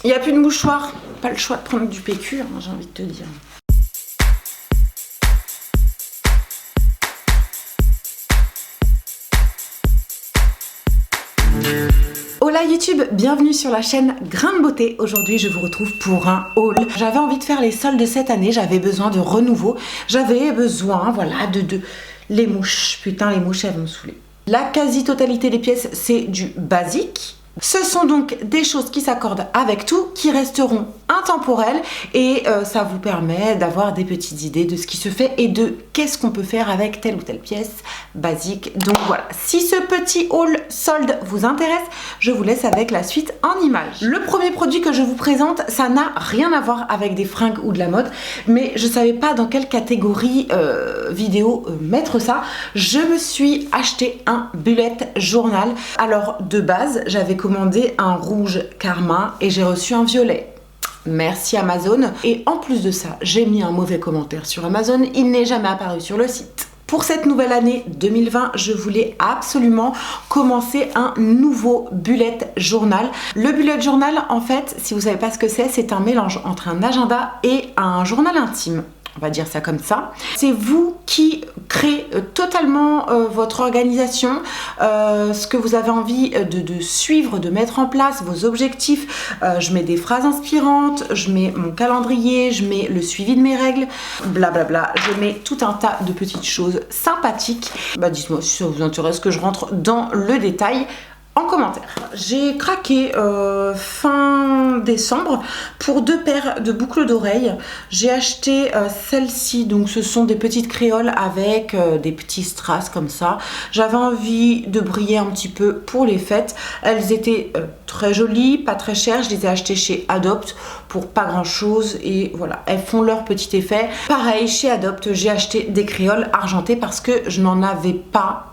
Il n'y a plus de mouchoir, pas le choix de prendre du PQ, hein, j'ai envie de te dire. Hola YouTube, bienvenue sur la chaîne Grain de Beauté. Aujourd'hui je vous retrouve pour un haul. J'avais envie de faire les soldes cette année, j'avais besoin de renouveau. J'avais besoin, voilà, de... Les mouches, putain les mouches elles vont me saouler. La quasi-totalité des pièces c'est du basique. Ce sont donc des choses qui s'accordent avec tout, qui resteront intemporelles et ça vous permet d'avoir des petites idées de ce qui se fait et de qu'est-ce qu'on peut faire avec telle ou telle pièce basique. Donc voilà, si ce petit haul solde vous intéresse, je vous laisse avec la suite en images. Le premier produit que je vous présente, ça n'a rien à voir avec des fringues ou de la mode, mais je savais pas dans quelle catégorie vidéo mettre ça. Je me suis acheté un bullet journal. Alors de base, j'avais commandé un rouge carmin et j'ai reçu un violet. Merci Amazon. Et en plus de ça, j'ai mis un mauvais commentaire sur Amazon. Il n'est jamais apparu sur le site. Pour cette nouvelle année 2020, je voulais absolument commencer un nouveau bullet journal. Le bullet journal, en fait, si vous savez pas ce que c'est un mélange entre un agenda et un journal intime. On va dire ça comme ça. C'est vous qui créez totalement votre organisation, ce que vous avez envie de suivre, de mettre en place, vos objectifs. Je mets des phrases inspirantes, je mets mon calendrier, je mets le suivi de mes règles, blablabla. Je mets tout un tas de petites choses sympathiques. Bah dites-moi si ça vous intéresse que je rentre dans le détail en commentaire. J'ai craqué fin décembre pour 2 paires de boucles d'oreilles. J'ai acheté celle-ci, donc ce sont des petites créoles avec des petits strass comme ça. J'avais envie de briller un petit peu pour les fêtes. Elles étaient très jolies, pas très chères. Je les ai achetées chez Adopt pour pas grand chose et voilà, elles font leur petit effet. Pareil, chez Adopt, j'ai acheté des créoles argentées parce que je n'en avais pas.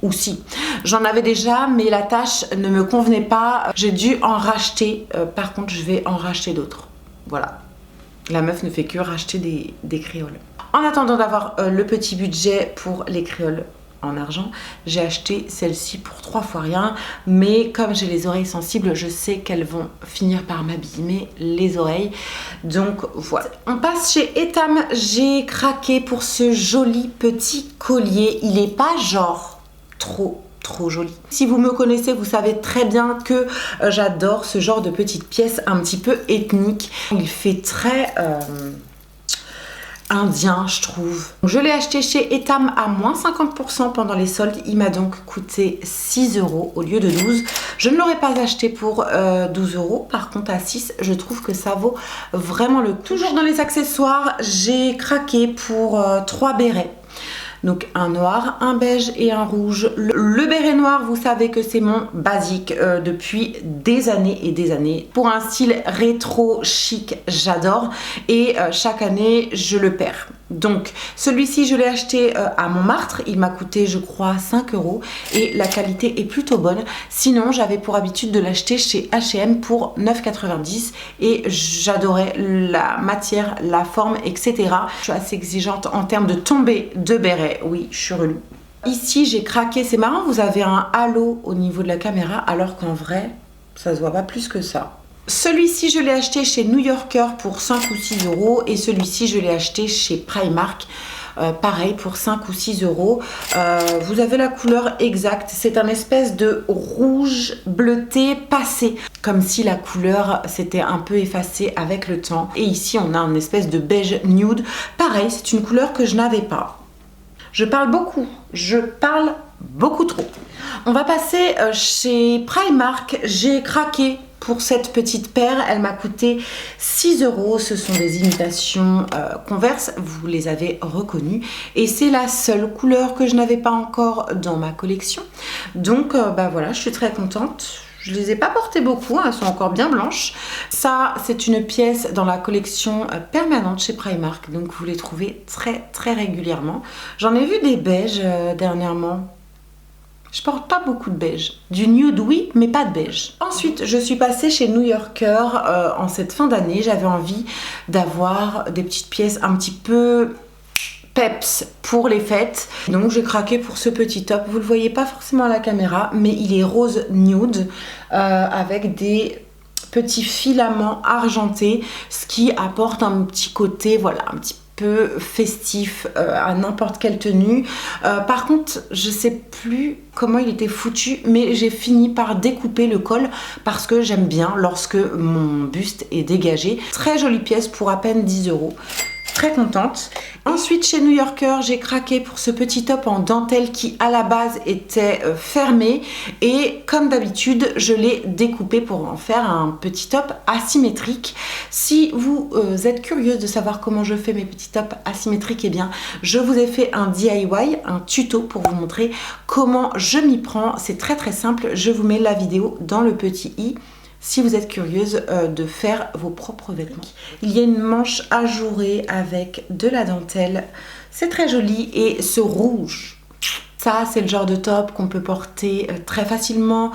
Ou si, j'en avais déjà mais la tâche ne me convenait pas, j'ai dû en racheter, par contre je vais en racheter d'autres, voilà. La meuf ne fait que racheter des créoles. En attendant d'avoir le petit budget pour les créoles en argent, j'ai acheté celle-ci pour 3 fois rien, mais comme j'ai les oreilles sensibles, je sais qu'elles vont finir par m'abîmer les oreilles, donc voilà. On passe chez Etam, j'ai craqué pour ce joli petit collier, il est pas genre trop joli. Si vous me connaissez, vous savez très bien que j'adore ce genre de petites pièces un petit peu ethniques. Il fait très indien, je trouve. Je l'ai acheté chez Etam à moins 50% pendant les soldes. Il m'a donc coûté 6 € au lieu de 12. Je ne l'aurais pas acheté pour 12 €. Par contre, à 6, je trouve que ça vaut vraiment le coup. Toujours dans les accessoires, j'ai craqué pour 3 bérets. Donc un noir, un beige et un rouge. Le béret noir, vous savez que c'est mon basique depuis des années et des années. Pour un style rétro chic, j'adore. Et chaque année, je le perds. Donc celui-ci, je l'ai acheté à Montmartre. Il m'a coûté, je crois, 5 €. Et la qualité est plutôt bonne. Sinon, j'avais pour habitude de l'acheter chez H&M pour 9,90 €. Et j'adorais la matière, la forme, etc. Je suis assez exigeante en termes de tombée de béret. Oui, je suis relou. Ici, j'ai craqué. C'est marrant, vous avez un halo au niveau de la caméra, alors qu'en vrai, ça se voit pas plus que ça. Celui-ci, je l'ai acheté chez New Yorker pour 5 ou 6 € et celui-ci, je l'ai acheté chez Primark. Pareil pour 5 ou 6 €. Vous avez la couleur exacte. C'est un espèce de rouge bleuté passé. Comme si la couleur s'était un peu effacée avec le temps. Et ici, on a un espèce de beige nude. Pareil, c'est une couleur que je n'avais pas. Je parle beaucoup trop. On va passer chez Primark. J'ai craqué pour cette petite paire. Elle m'a coûté 6 €. Ce sont des imitations Converse. Vous les avez reconnues. Et c'est la seule couleur que je n'avais pas encore dans ma collection. Donc, bah voilà, je suis très contente. Je les ai pas portées beaucoup, elles sont encore bien blanches. Ça, c'est une pièce dans la collection permanente chez Primark, donc vous les trouvez très régulièrement. J'en ai vu des beiges dernièrement. Je porte pas beaucoup de beige. Du nude, oui, mais pas de beige. Ensuite, je suis passée chez New Yorker en cette fin d'année. J'avais envie d'avoir des petites pièces un petit peu peps pour les fêtes. Donc j'ai craqué pour ce petit top. Vous le voyez pas forcément à la caméra, mais il est rose nude avec des petits filaments argentés, ce qui apporte un petit côté, voilà, un petit peu festif à n'importe quelle tenue. Par contre, je sais plus comment il était foutu, mais j'ai fini par découper le col parce que j'aime bien lorsque mon buste est dégagé. Très jolie pièce pour à peine 10 €. Très contente. Ensuite, chez New Yorker, j'ai craqué pour ce petit top en dentelle qui à la base était fermé, et comme d'habitude je l'ai découpé pour en faire un petit top asymétrique. Si vous êtes curieuse de savoir comment je fais mes petits tops asymétriques, eh bien je vous ai fait un DIY, un tuto pour vous montrer comment je m'y prends. C'est très très simple, je vous mets la vidéo dans le petit i si vous êtes curieuse de faire vos propres vêtements. Il y a une manche ajourée avec de la dentelle, c'est très joli, et ce rouge, ça c'est le genre de top qu'on peut porter très facilement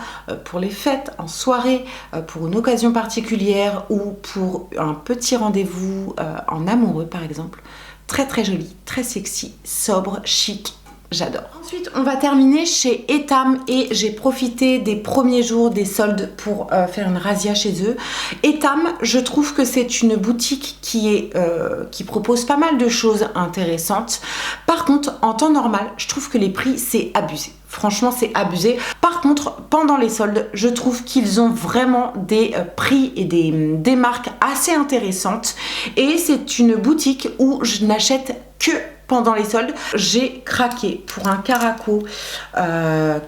pour les fêtes, en soirée, pour une occasion particulière ou pour un petit rendez-vous en amoureux par exemple. Très très joli, très sexy, sobre, chic. J'adore. Ensuite, on va terminer chez Etam, et j'ai profité des premiers jours des soldes pour faire une razzia chez eux. Etam, je trouve que c'est une boutique qui propose pas mal de choses intéressantes. Par contre, en temps normal, je trouve que les prix, c'est abusé. Franchement, c'est abusé. Par contre, pendant les soldes, je trouve qu'ils ont vraiment des prix et des marques assez intéressantes. Et c'est une boutique où je n'achète que pendant les soldes. J'ai craqué pour un caraco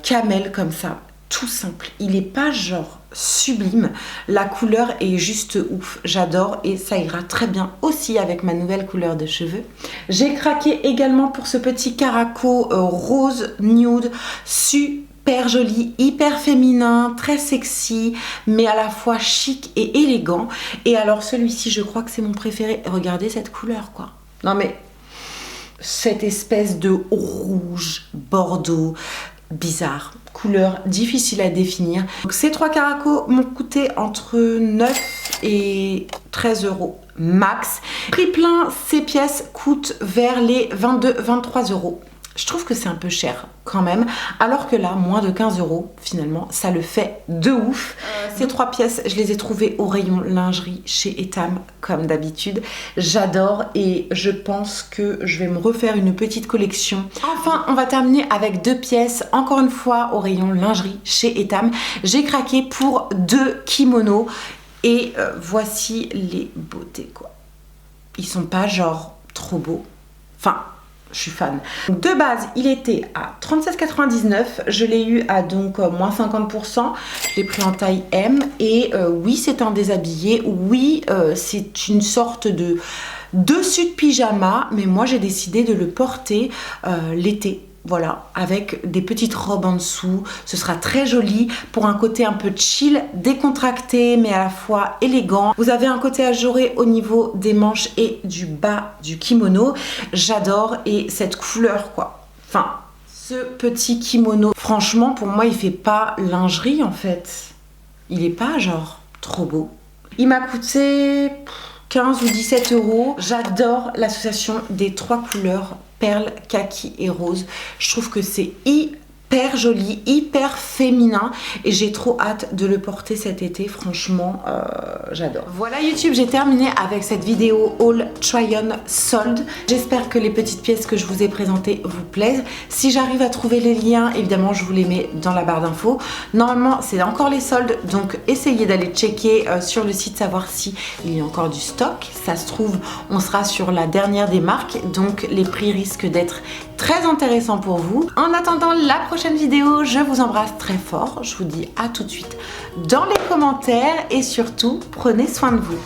camel comme ça, tout simple. Il n'est pas genre sublime, la couleur est juste ouf, j'adore, et ça ira très bien aussi avec ma nouvelle couleur de cheveux. J'ai craqué également pour ce petit caraco rose nude, super joli, hyper féminin, très sexy, mais à la fois chic et élégant. Et alors celui-ci, je crois que c'est mon préféré. Regardez cette couleur, quoi. Non mais cette espèce de rouge bordeaux bizarre, couleur difficile à définir. Donc ces trois caracos m'ont coûté entre 9 et 13 € max. Prix plein, ces pièces coûtent vers les 22-23 €. Je trouve que c'est un peu cher quand même, alors que là, moins de 15 € finalement, ça le fait de ouf. Ces trois pièces, je les ai trouvées au rayon lingerie chez Etam, comme d'habitude. J'adore, et je pense que je vais me refaire une petite collection. Enfin, on va terminer avec deux pièces, encore une fois au rayon lingerie chez Etam. J'ai craqué pour 2 kimonos, et voici les beautés, quoi. Ils sont pas genre trop beaux. Enfin, je suis fan. De base, il était à 37,99 €. Je l'ai eu à donc moins 50%. Je l'ai pris en taille M. Et oui, c'est un déshabillé. Oui, c'est une sorte de dessus de pyjama. Mais moi, j'ai décidé de le porter l'été. Voilà, avec des petites robes en dessous. Ce sera très joli pour un côté un peu chill, décontracté, mais à la fois élégant. Vous avez un côté ajouré au niveau des manches et du bas du kimono. J'adore, et cette couleur, quoi. Enfin, ce petit kimono, franchement, pour moi, il fait pas lingerie, en fait. Il est pas, genre, trop beau. Il m'a coûté 15 ou 17 €. J'adore l'association des trois couleurs, perle, kaki et rose. Je trouve que c'est hyper joli, hyper féminin, et j'ai trop hâte de le porter cet été. Franchement, j'adore. Voilà YouTube, j'ai terminé avec cette vidéo haul try-on solde. J'espère que les petites pièces que je vous ai présentées vous plaisent. Si j'arrive à trouver les liens, évidemment, je vous les mets dans la barre d'infos. Normalement, c'est encore les soldes, donc essayez d'aller checker sur le site, savoir si il y a encore du stock. Ça se trouve, on sera sur la dernière des marques, donc les prix risquent d'être très intéressants pour vous. En attendant la prochaine vidéo, je vous embrasse très fort. Je vous dis à tout de suite dans les commentaires, et surtout, prenez soin de vous.